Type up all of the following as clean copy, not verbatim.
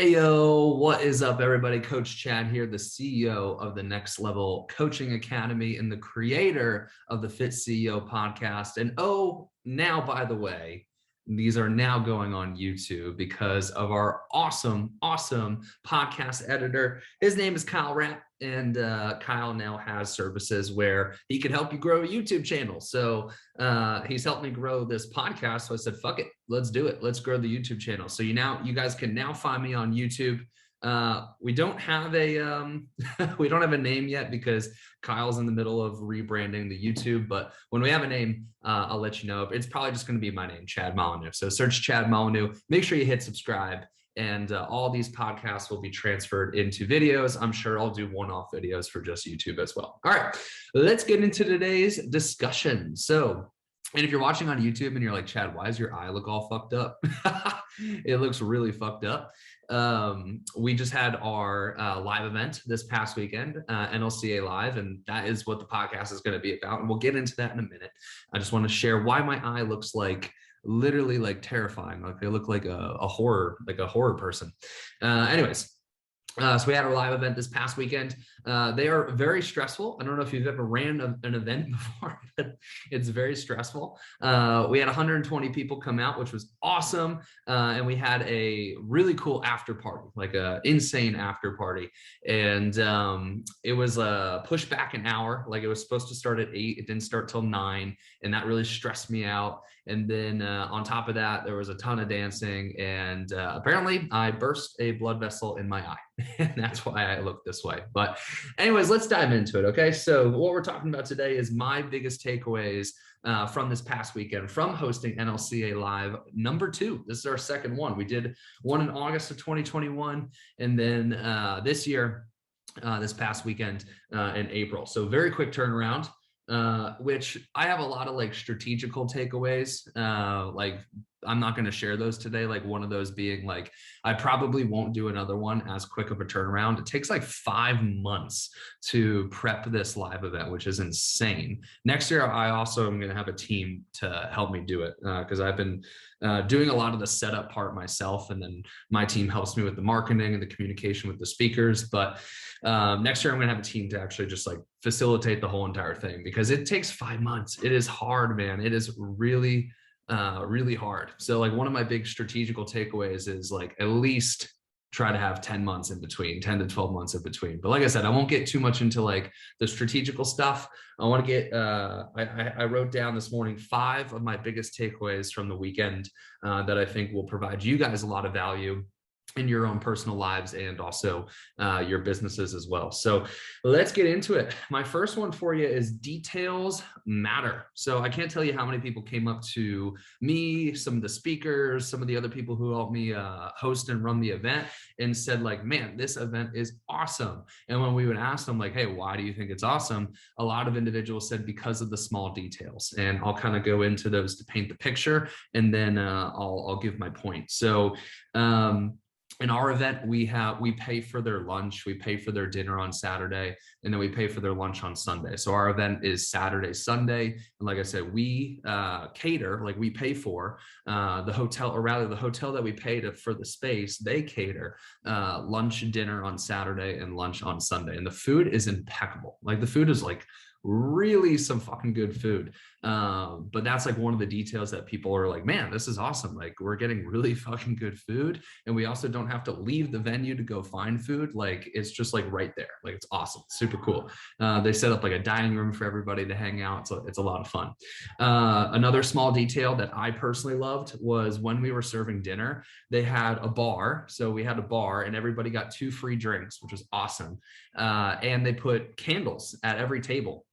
Ayo, what is up, everybody? Coach Chad here, the CEO of the Next Level Coaching Academy and the creator of the Fit CEO podcast. And now, by the way, these are now going on YouTube because of our awesome podcast editor. His name is Kyle Rapp, and Kyle now has services where he can help you grow a YouTube channel. So he's helped me grow this podcast. So I said, fuck it, let's do it. Let's grow the YouTube channel. So you guys can now find me on YouTube. We don't have a we don't have a name yet because Kyle's in the middle of rebranding the YouTube, but when we have a name, I'll let you know. It's probably just going to be my name, Chad Molyneux. So search Chad Molyneux, make sure you hit subscribe, and all these podcasts will be transferred into videos. I'm sure I'll do one-off videos for just YouTube as well. All right, let's get into today's discussion. And if you're watching on YouTube and you're like, Chad, why does your eye look all fucked up? It looks really fucked up. We just had our live event this past weekend, NLCA Live, and that is what the podcast is going to be about. And we'll get into that in a minute. I just want to share why my eye looks literally like terrifying. Like I look like a horror person. Anyways. So we had our live event this past weekend. They are very stressful. I don't know if you've ever ran an event before, but it's very stressful. We had 120 people come out, which was awesome. And we had a really cool after party, like an insane after party. And it was pushed back an hour. Like it was supposed to start at 8. It didn't start till 9. And that really stressed me out. And then on top of that, there was a ton of dancing. And apparently I burst a blood vessel in my eye. And that's why I look this way. But anyways, let's dive into it. Okay. So what we're talking about today is my biggest takeaways from this past weekend from hosting NLCA Live #2. This is our second one. We did one in August of 2021. And then this year, this past weekend in April. So very quick turnaround. Which I have a lot of strategical takeaways. I'm not going to share those today. Like one of those being I probably won't do another one as quick of a turnaround. It takes 5 months to prep this live event, which is insane. Next year, I also am going to have a team to help me do it because I've been doing a lot of the setup part myself. And then my team helps me with the marketing and the communication with the speakers. But next year, I'm going to have a team to actually just facilitate the whole entire thing because it takes 5 months. It is hard, man. It is really hard. So one of my big strategical takeaways is at least try to have 10 months in between, 10 to 12 months in between. But like I said, I won't get too much into the strategical stuff. I want to get, I wrote down this morning 5 of my biggest takeaways from the weekend that I think will provide you guys a lot of value in your own personal lives and also your businesses as well. So let's get into it. My first one for you is details matter. So I can't tell you how many people came up to me, some of the speakers, some of the other people who helped me host and run the event and said man, this event is awesome. And when we would ask them hey, why do you think it's awesome? A lot of individuals said because of the small details. And I'll kind of go into those to paint the picture and then I'll give my point. So in our event, we pay for their lunch, we pay for their dinner on Saturday, and then we pay for their lunch on Sunday. So our event is Saturday, Sunday. And like I said, we cater, we pay for the hotel, or rather the hotel that we pay for the space, they cater lunch, dinner on Saturday and lunch on Sunday. And the food is impeccable. The food is really some fucking good food. But that's one of the details that people are man, this is awesome. We're getting really fucking good food. And we also don't have to leave the venue to go find food. It's just right there. It's awesome. Super cool. They set up a dining room for everybody to hang out. So it's a lot of fun. Another small detail that I personally loved was when we were serving dinner, they had a bar. So we had a bar and everybody got 2 free drinks, which was awesome. And they put candles at every table.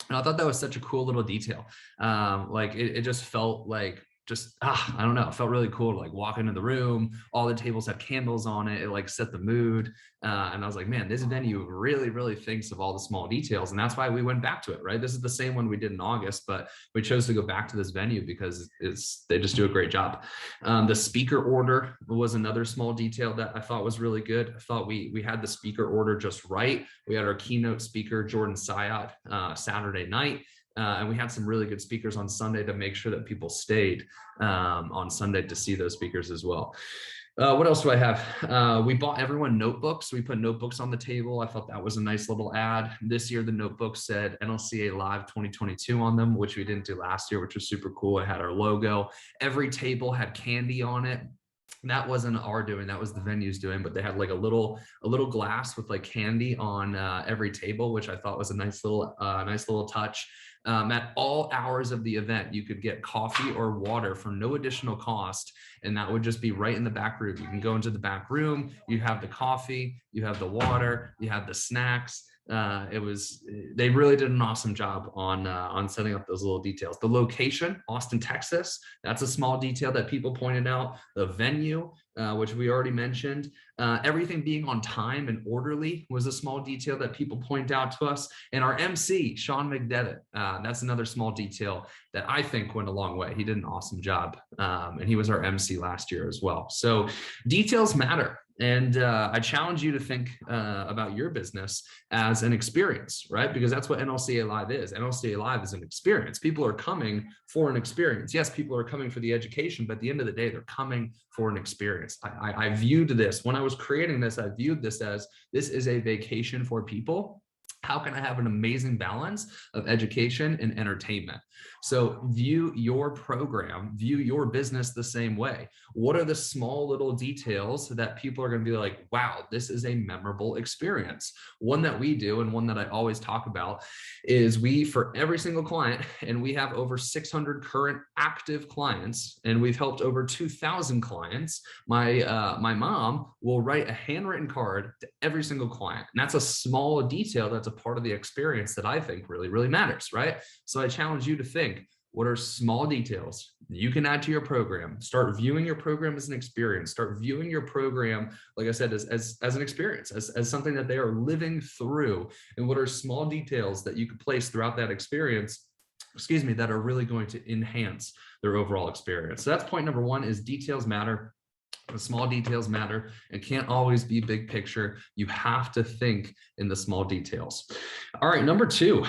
And I thought that was such a cool little detail. It just felt I don't know, it felt really cool to walk into the room, all the tables had candles on it, it set the mood. And I was man, this venue really thinks of all the small details. And that's why we went back to it, right? This is the same one we did in August, but we chose to go back to this venue because they just do a great job. The speaker order was another small detail that I thought was really good. I thought we had the speaker order just right. We had our keynote speaker, Jordan Sayat, Saturday night. And we had some really good speakers on Sunday to make sure that people stayed on Sunday to see those speakers as well. What else do I have? We bought everyone notebooks. We put notebooks on the table. I thought that was a nice little ad. This year, the notebooks said NLCA Live 2022 on them, which we didn't do last year, which was super cool. It had our logo. Every table had candy on it. That wasn't our doing, that was the venue's doing, but they had like a little glass with like candy on every table, which I thought was a nice little touch. At all hours of the event, you could get coffee or water for no additional cost, and that would just be right in the back room. You can go into the back room, you have the coffee, you have the water, you have the snacks. They really did an awesome job on setting up those little details. The location, Austin, Texas, that's a small detail that people pointed out. The venue, which we already mentioned, everything being on time and orderly was a small detail that people point out to us. And our MC, Sean McDevitt, that's another small detail that I think went a long way. He did an awesome job, and he was our MC last year as well. So details matter. And I challenge you to think about your business as an experience, right? Because that's what NLCA Live is. NLCA Live is an experience. People are coming for an experience. Yes, people are coming for the education, but at the end of the day, they're coming for an experience. I viewed this, when I was creating this, I viewed this as, this is a vacation for people. How can I have an amazing balance of education and entertainment? So view your program, view your business the same way. What are the small little details that people are going to be like, wow, this is a memorable experience? One that we do, and one that I always talk about, is for every single client, and we have over 600 current active clients, and we've helped over 2,000 clients. My mom will write a handwritten card to every single client. And that's a small detail that's a part of the experience that I think really, really matters, right? So I challenge you to think, what are small details you can add to your program? Start viewing your program as an experience. Start viewing your program, like I said, as an experience, as something that they are living through. And what are small details that you could place throughout that experience, that are really going to enhance their overall experience? So that's point number one, is details matter. The small details matter. It can't always be big picture. You have to think in the small details. All right, number two.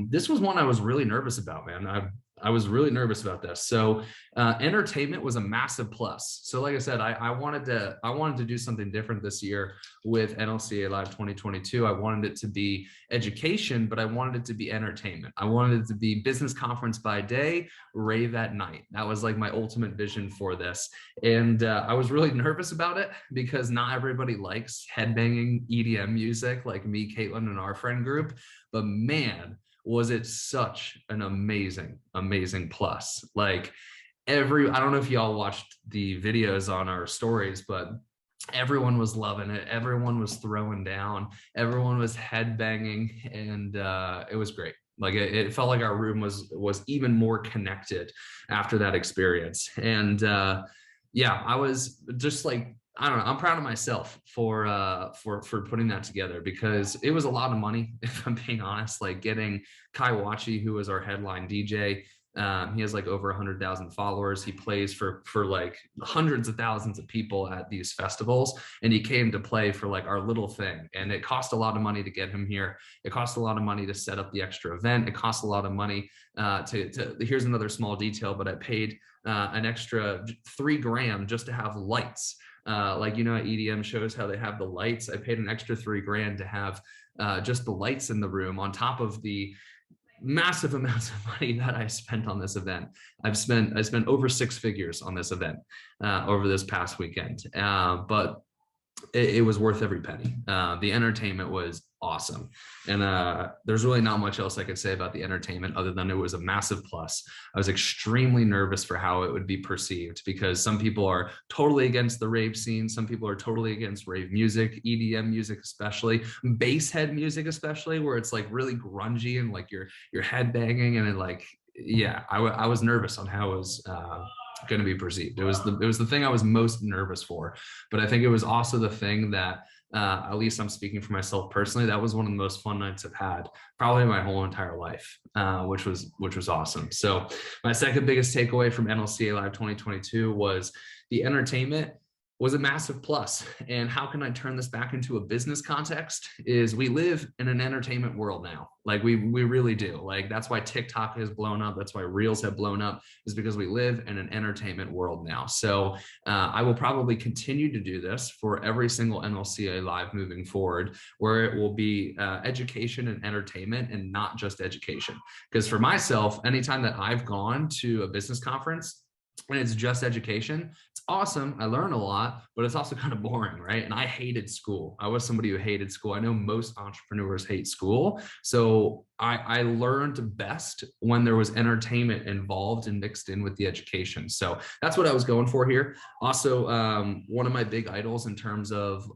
This was one I was really nervous about, man. I was really nervous about this. So entertainment was a massive plus. So like I said, I wanted to do something different this year with NLCA Live 2022. I wanted it to be education, but I wanted it to be entertainment. I wanted it to be business conference by day, rave at night. That was like my ultimate vision for this. And I was really nervous about it because not everybody likes headbanging EDM music like me, Caitlin, and our friend group. But man, was it such an amazing plus. Like I don't know if y'all watched the videos on our stories, but everyone was loving it. Everyone was throwing down, everyone was headbanging, and it was great. Like it felt like our room was even more connected after that experience. And yeah, I was just like, I don't know, I'm proud of myself for putting that together, because it was a lot of money, if I'm being honest. Like getting Kai Wachi, who was our headline DJ, he has like over 100,000 followers. He plays for like hundreds of thousands of people at these festivals, and he came to play for like our little thing. And it cost a lot of money to get him here. It cost a lot of money to set up the extra event. It cost a lot of money here's another small detail, but I paid an extra $3,000 just to have lights. Like, you know, at EDM shows how they have the lights. I paid an extra $3,000 to have just the lights in the room, on top of the massive amounts of money that I spent on this event. I spent over 6 figures on this event over this past weekend, but it was worth every penny. The entertainment was awesome. And there's really not much else I could say about the entertainment other than it was a massive plus. I was extremely nervous for how it would be perceived, because some people are totally against the rave scene. Some people are totally against rave music, EDM music, especially bass head music, especially, where it's like really grungy and like you're head banging, and it like, yeah, I was nervous on how it was going to be perceived. It was the thing I was most nervous for, but I think it was also the thing that at least I'm speaking for myself personally, that was one of the most fun nights I've had probably my whole entire life, which was awesome. So my second biggest takeaway from NLCA Live 2022 was the entertainment was a massive plus. And how can I turn this back into a business context is we live in an entertainment world now. Like we really do. Like that's why TikTok has blown up. That's why Reels have blown up, is because we live in an entertainment world now. So I will probably continue to do this for every single NLCA Live moving forward, where it will be education and entertainment and not just education. Because for myself, anytime that I've gone to a business conference and it's just education, it's awesome. I learn a lot, but it's also kind of boring, right? And I hated school. I was somebody who hated school. I know most entrepreneurs hate school. So I learned best when there was entertainment involved and mixed in with the education. So that's what I was going for here. Also, one of my big idols in terms of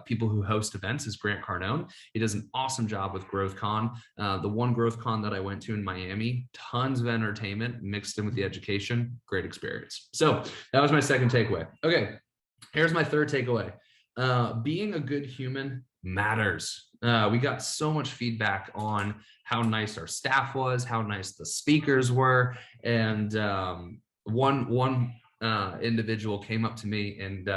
people who host events is Grant Cardone. He does an awesome job with GrowthCon. The one GrowthCon that I went to in Miami, tons of entertainment mixed in with the education, great experience. So that was my second takeaway. Okay, here's my third takeaway. Being a good human matters. We got so much feedback on how nice our staff was, how nice the speakers were. And one individual came up to me and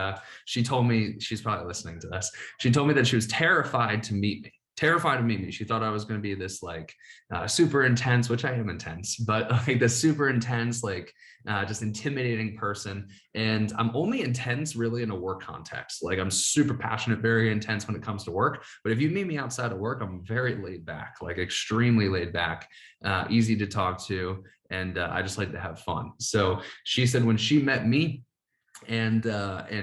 she told me, she's probably listening to this, she told me that she was terrified to meet me. Terrified to meet me. She thought I was going to be this like super intense, which I am intense, but like this super intense, like just intimidating person. And I'm only intense really in a work context. Like I'm super passionate, very intense when it comes to work. But if you meet me outside of work, I'm very laid back, like extremely laid back, easy to talk to. And I just like to have fun. So she said when she met me, and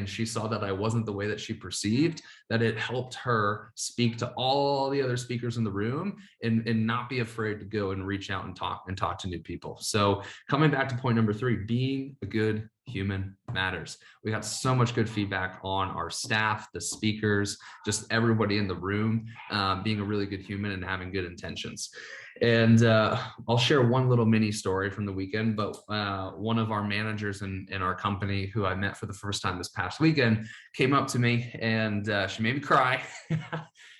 she saw that I wasn't the way that she perceived, that it helped her speak to all the other speakers in the room and not be afraid to go and reach out and talk to new people. So coming back to point number 3, being a good human matters. We got so much good feedback on our staff, the speakers, just everybody in the room, being a really good human and having good intentions. And I'll share one little mini story from the weekend, but one of our managers in our company who I met for the first time this past weekend came up to me and she made me cry.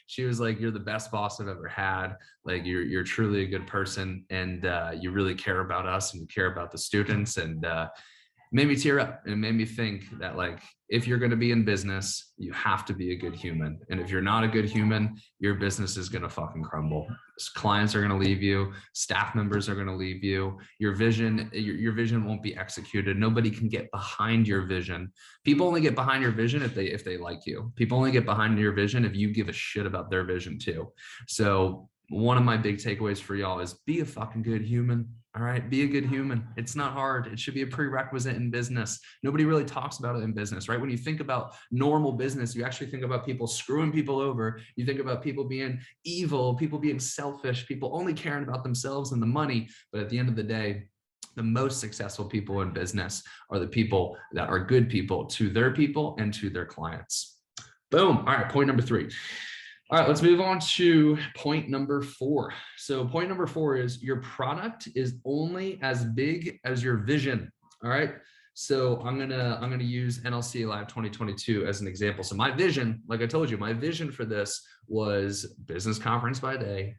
She was like, "You're the best boss I've ever had. Like you're truly a good person and you really care about us and you care about the students." And made me tear up and made me think that like, if you're going to be in business, you have to be a good human. And if you're not a good human, your business is going to fucking crumble. Clients are going to leave you. Staff members are going to leave you. Your vision won't be executed. Nobody can get behind your vision. People only get behind your vision if they like you. People only get behind your vision if you give a shit about their vision too. So one of my big takeaways for y'all is be a fucking good human. All right, be a good human. It's not hard. It should be a prerequisite in business. Nobody really talks about it in business, right? When you think about normal business, you actually think about people screwing people over. You think about people being evil, people being selfish, people only caring about themselves and the money. But at the end of the day, the most successful people in business are the people that are good people to their people and to their clients. Boom. All right, point number 3. All right, let's move on to point number 4. So point number 4 is your product is only as big as your vision. All right. So I'm gonna use NLCA Live 2022 as an example. So my vision, like I told you, my vision for this was business conference by day,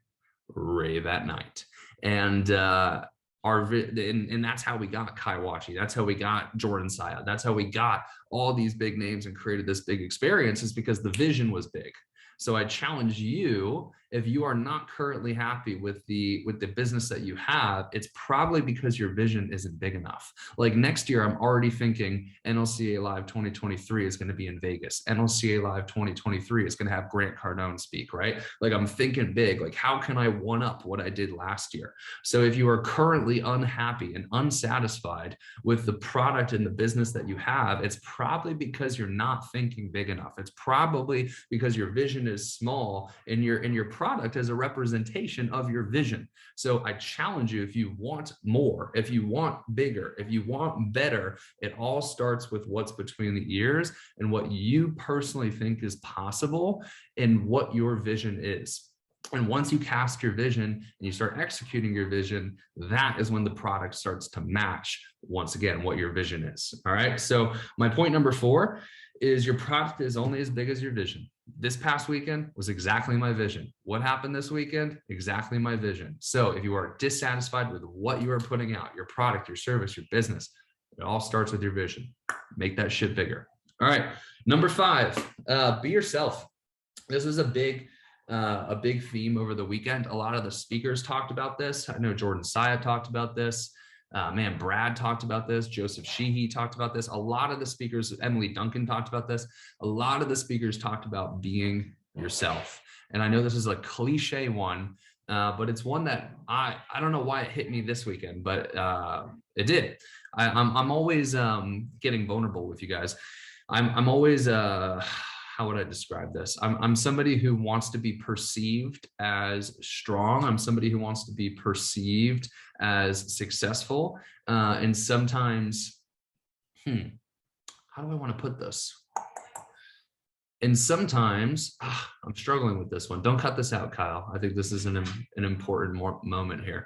rave at night. And and that's how we got Kai Wachi. That's how we got Jordan Saya. That's how we got all these big names and created this big experience, is because the vision was big. So I challenge you, if you are not currently happy with the business that you have, it's probably because your vision isn't big enough. Like next year, I'm already thinking NLCA Live 2023 is going to be in Vegas. NLCA Live 2023 is going to have Grant Cardone speak, right? Like I'm thinking big, like how can I one up what I did last year? So if you are currently unhappy and unsatisfied with the product and the business that you have, it's probably because you're not thinking big enough. It's probably because your vision is small and your product is a representation of your vision. So I challenge you, if you want more, if you want bigger, if you want better, it all starts with what's between the ears and what you personally think is possible and what your vision is. And once you cast your vision and you start executing your vision, that is when the product starts to match, once again, what your vision is. All right. So my point number 4 is your product is only as big as your vision. This past weekend was exactly my vision. What happened this weekend? Exactly my vision. So if you are dissatisfied with what you are putting out, your product, your service, your business, it all starts with your vision. Make that shit bigger. All right. Number 5, be yourself. This was a big theme over the weekend. A lot of the speakers talked about this. I know Jordan Syatt talked about this. Brad talked about this. Joseph Sheehy talked about this. A lot of the speakers, Emily Duncan talked about this. A lot of the speakers talked about being yourself. And I know this is a cliche one, but it's one that I don't know why it hit me this weekend, but it did. I'm always getting vulnerable with you guys. I'm always how would I describe this? I'm somebody who wants to be perceived as strong. I'm somebody who wants to be perceived as successful. And sometimes, how do I want to put this? And sometimes I'm struggling with this one. Don't cut this out, Kyle. I think this is an important moment here.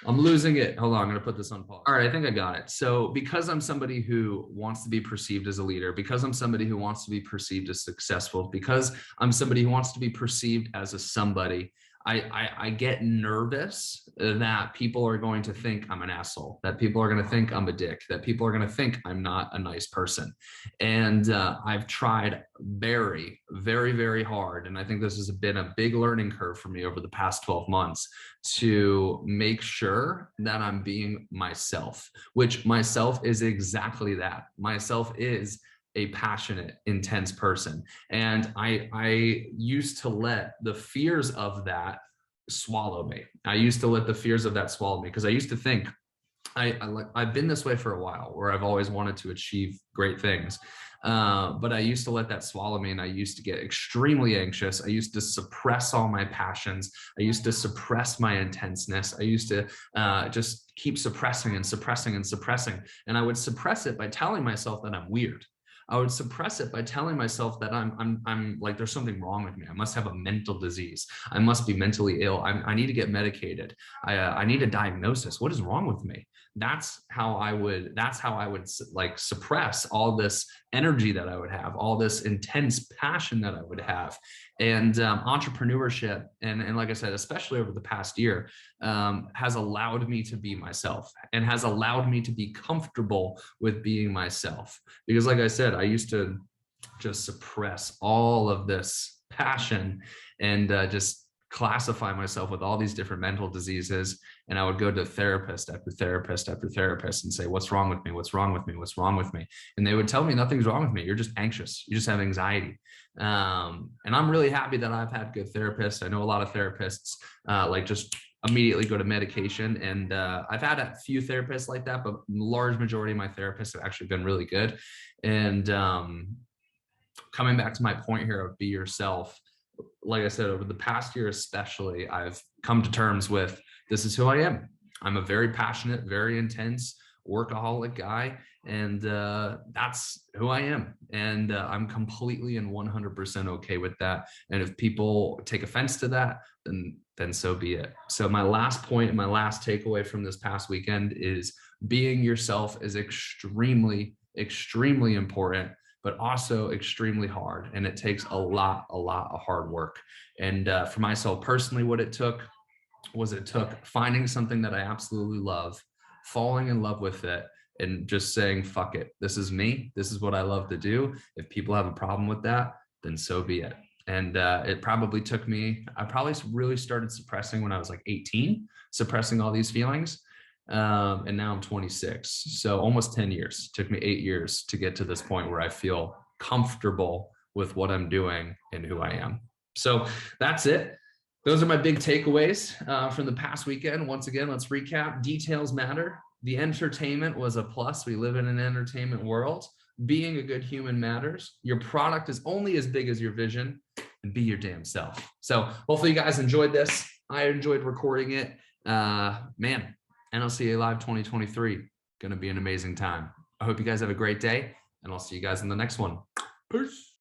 I'm losing it. Hold on, I'm going to put this on pause. All right, I think I got it. So because I'm somebody who wants to be perceived as a leader, because I'm somebody who wants to be perceived as successful, because I'm somebody who wants to be perceived as a somebody, I get nervous that people are going to think I'm an asshole, that people are going to think I'm a dick, that people are going to think I'm not a nice person. And I've tried very, very, very hard. And I think this has been a big learning curve for me over the past 12 months to make sure that I'm being myself, which myself is exactly that. Myself is a passionate, intense person. And I used to let the fears of that swallow me. I used to let the fears of that swallow me because I used to think I've been this way for a while where I've always wanted to achieve great things. But I used to let that swallow me and I used to get extremely anxious. I used to suppress all my passions. I used to suppress my intenseness. I used to just keep suppressing and suppressing and suppressing. And I would suppress it by telling myself that I'm weird. I would suppress it by telling myself that I'm like, there's something wrong with me. I must have a mental disease. I must be mentally ill. I need to get medicated. I need a diagnosis. What is wrong with me? That's how I would like suppress all this energy that I would have, all this intense passion that I would have. And entrepreneurship, and like I said, especially over the past year, has allowed me to be myself and has allowed me to be comfortable with being myself. Because like I said, I used to just suppress all of this passion and just classify myself with all these different mental diseases. And I would go to therapist after therapist after therapist and say, what's wrong with me? What's wrong with me? What's wrong with me? And they would tell me nothing's wrong with me. You're just anxious. You just have anxiety. And I'm really happy that I've had good therapists. I know a lot of therapists like just immediately go to medication. And I've had a few therapists like that, but large majority of my therapists have actually been really good. And coming back to my point here of be yourself, like I said, over the past year especially, I've come to terms with this is who I am. I'm a very passionate, very intense workaholic guy, and that's who I am. And I'm completely and 100% okay with that. And if people take offense to that, then so be it. So my last point and my last takeaway from this past weekend is being yourself is extremely, extremely important, but also extremely hard. And it takes a lot of hard work. And for myself personally, what it took finding something that I absolutely love, falling in love with it, and just saying, fuck it. This is me. This is what I love to do. If people have a problem with that, then so be it. And it probably took me, I probably really started suppressing when I was like 18, suppressing all these feelings. And now I'm 26. So almost 10 years. It took me 8 years to get to this point where I feel comfortable with what I'm doing and who I am. So that's it. Those are my big takeaways from the past weekend. Once again, let's recap. Details matter. The entertainment was a plus. We live in an entertainment world. Being a good human matters. Your product is only as big as your vision, and be your damn self. So hopefully you guys enjoyed this. I enjoyed recording it. Man, NLCA Live 2023, going to be an amazing time. I hope you guys have a great day, and I'll see you guys in the next one. Peace.